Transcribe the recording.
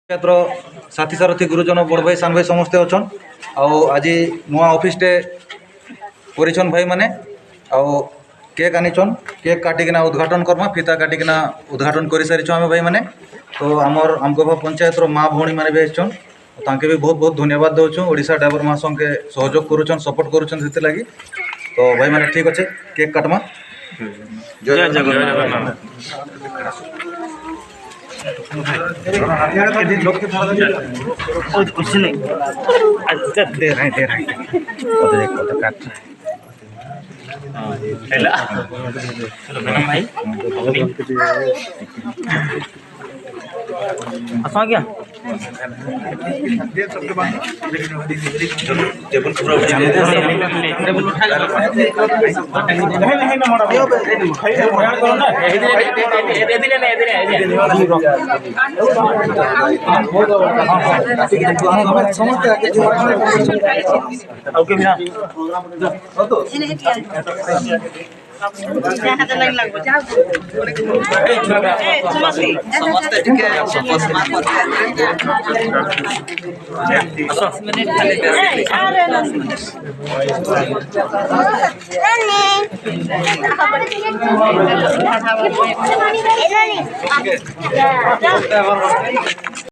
क्षेत्र साथी सारथी गुरुजन बड़ भाई सान भाई समस्ते अच्छन आज नुआ ऑफिसटे परिछन भाई माने केक आनीचन केक काटिकिना उद्घाटन करमा फीता काटिकिना उद्घाटन कर सारी आम भाई माने तो आमर आमगोभा पंचायत माँ भौणी मैंने भी आसछन तांके भी बहुत बहुत धन्यवाद दूँ ओडिशा ड्राइवर महासंघ के सहयोग करुछन सपोर्ट करुछन से लगी तो भाई माने ठीक अच्छे केक काटमा जय जगन्नाथ कुछ नहीं अच्छा दे रहे भाई असमा क्या